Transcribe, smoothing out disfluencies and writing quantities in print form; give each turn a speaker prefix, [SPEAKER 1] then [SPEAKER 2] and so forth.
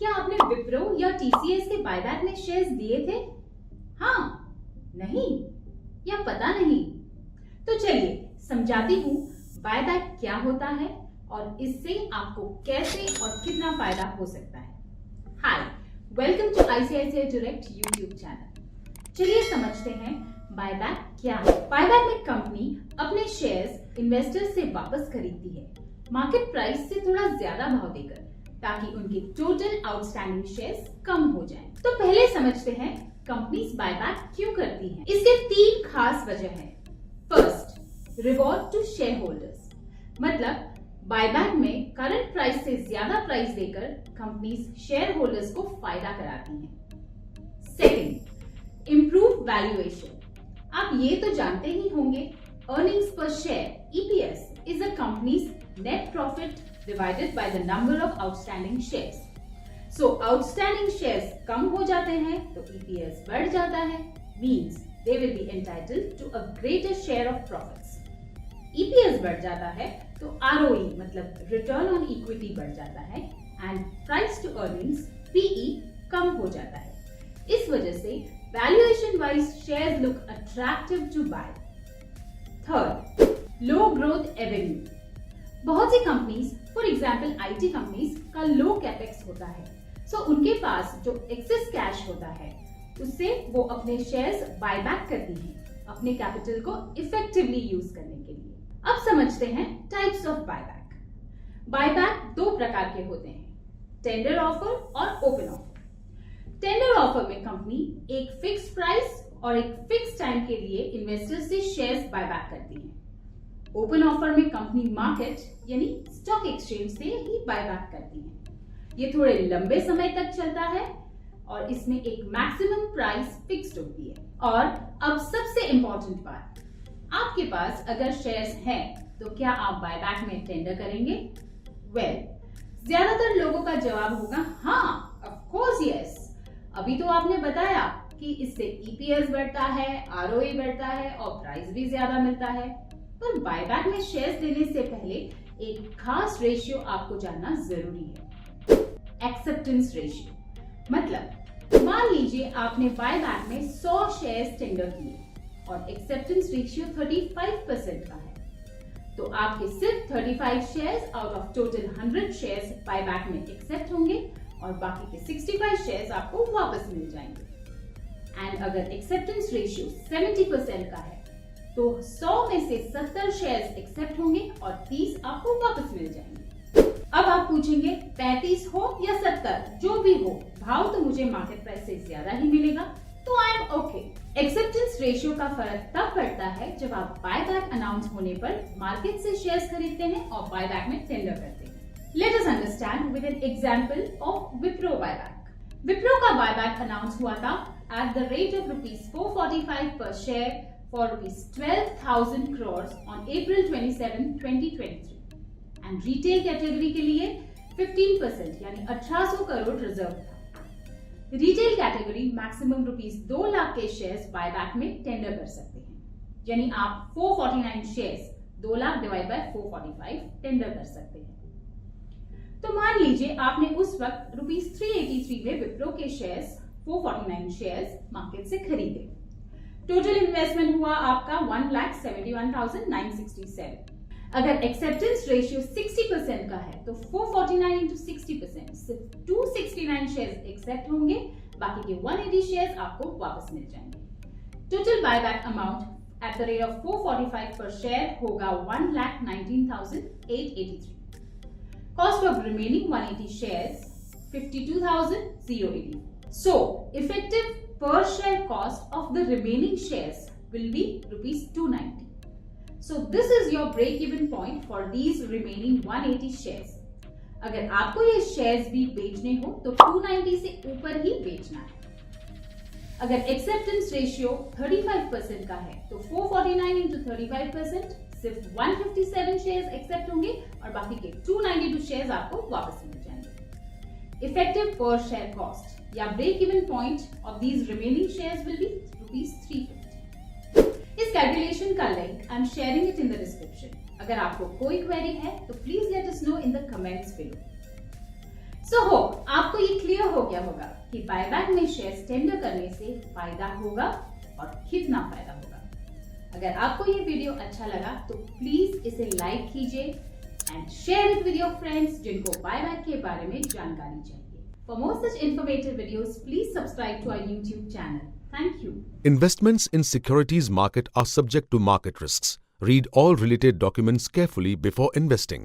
[SPEAKER 1] क्या आपने विप्रो या टीसीएस के बायबैक में शेयर्स दिए थे? हाँ, नहीं या पता नहीं? तो चलिए समझाती हूँ बायबैक क्या होता है और इससे आपको कैसे और कितना फायदा हो सकता है। Hi, welcome to ICICI direct YouTube channel. चलिए समझते हैं बायबैक क्या है। बायबैक में कंपनी अपने शेयर्स इन्वेस्टर्स से वापस खरीदती है मार्केट प्राइस से थोड़ा ज्यादा भाव देकर, ताकि उनके टोटल आउटस्टैंडिंग शेयर्स कम हो जाएं। तो पहले समझते हैं कंपनीज बायबैक क्यों करती हैं। इसके 3 खास वजह हैं। First, reward to shareholders, मतलब बायबैक में करंट प्राइस से ज्यादा प्राइस देकर कंपनीज शेयर होल्डर्स को फायदा कराती हैं। Second, improve valuation. आप ये तो जानते ही होंगे, अर्निंग्स पर share EPS is a companies net profit divided by the number of outstanding shares. So outstanding shares कम हो जाते हैं तो EPS बढ़ जाता है, means they will be entitled to a greater share of profits. EPS बढ़ जाता है तो ROE मतलब return on equity बढ़ जाता है and price to earnings PE कम हो जाता है। इस वजह से valuation wise shares look attractive to buy. Third, low growth revenue. बहुत सी companies, for example IT companies का लो कैपेक्स होता है, सो उनके पास जो एक्सेस कैश होता है उससे वो अपने शेयर्स बायबैक करती हैं अपने कैपिटल को इफेक्टिवली यूज करने के लिए। अब समझते हैं टाइप्स ऑफ बायबैक। बायबैक 2 प्रकार के होते हैं, टेंडर ऑफर और ओपन ऑफर। टेंडर ऑफर में कंपनी एक फिक्स प्राइस और एक फिक्स टाइम के लिए इन्वेस्टर से शेयर्स बायबैक करती है। ओपन ऑफर में कंपनी मार्केट यानी स्टॉक एक्सचेंज से ही बायबैक करती है। ये थोड़े लंबे समय तक चलता है और इसमें एक मैक्सिमम प्राइस फिक्स्ड होती है। और अब सबसे इंपॉर्टेंट बात, आपके पास अगर शेयर्स हैं तो क्या आप बायबैक में टेंडर करेंगे? ज्यादातर लोगों का जवाब होगा हाँ, ऑफ कोर्स यस। अभी तो आपने बताया कि इससे ईपीएस बढ़ता है, आरओई बढ़ता है और प्राइस भी ज्यादा मिलता है। पर बायबैक में शेयर्स देने से पहले एक खास रेशियो आपको जानना जरूरी है, एक्सेप्टेंस रेशियो। मतलब मान लीजिए आपने बायबैक में 100 शेयर्स टेंडर किए और एक्सेप्टेंस रेशियो 35% का है, तो आपके सिर्फ 35 shares out of total 100 shares buyback में एक्सेप्ट होंगे और बाकी के 65 शेयर्स आपको वापस मिल जाएंगे। एंड अगर एक्सेप्टेंस रेशियो 70% का है तो 100 में से 70 शेयर्स एक्सेप्ट होंगे और 30 आपको वापस मिल जाएंगे। अब आप पूछेंगे 35 हो या 70, जो भी हो, भाव तो मुझे मार्केट प्राइस से ज्यादा ही मिलेगा, तो I am okay. Acceptance ratio का फर्क तब पड़ता है जब आप बायबैक अनाउंस होने पर मार्केट से शेयर्स खरीदते हैं और बायबैक में टेंडर करते हैं। Let us understand with an example of Wipro buyback. Wipro का बायबैक अनाउंस हुआ था एट द रेट ऑफ ₹445 पर share for ₹12,000 crores on April 27, 2023 and retail category के लिए 15% यानी 1800 करोड़ रिजर्व था। रिटेल कैटेगरी मैक्सिमम ₹2 लाख के शेयर्स बायबैक में टेंडर कर सकते हैं, यानी आप 449 shares 2 lakh divide by 445 tender कर सकते हैं। तो मान लीजिए आपने उस वक्त ₹383 में विप्रो के शेयर्स 449 शेयर्स मार्केट से खरीदे। टोटल इन्वेस्टमेंट हुआ आपका 1,71,967। अगर एक्सेप्टेंस रेशियो 60% का है तो 449 into 60% सिर्फ 269 शेयर्स एक्सेप्ट होंगे, बाकी के 180 शेयर्स आपको वापस मिल जाएंगे। Total buyback amount at the rate of 445 पर शेयर होगा 1,19,883। Cost of remaining 180 shares 52,080। So effective per share cost of the remaining shares will be ₹290. So this is your break-even point for these remaining 180 shares. अगर आपको ये shares भी बेचने हो तो 290 से ऊपर ही बेचना है। अगर एक्सेप्टेंस रेशियो 35% का है तो 449 into 35% सिर्फ 157 शेयर्स एक्सेप्ट होंगे और बाकी के 292 शेयर्स आपको वापस मिल जाएंगे। इफेक्टिव पर शेयर कॉस्ट या break even point of these remaining shares will be ₹350। इस कैलकुलेशन का link I am sharing it in the description. अगर आपको कोई क्वेरी है तो please let us know in the comments below. So hope आपको ये क्लियर हो गया होगा कि बायबैक में शेयर्स टेंडर करने से फायदा होगा और कितना फायदा होगा। अगर आपको ये वीडियो अच्छा लगा तो प्लीज इसे लाइक कीजिए and share it with your friends जिनको बायबैक के बारे में जानकारी चाहिए। For more such informative videos, please subscribe to our YouTube channel. Thank you.
[SPEAKER 2] Investments in securities market are subject to market risks. Read all related documents carefully before investing.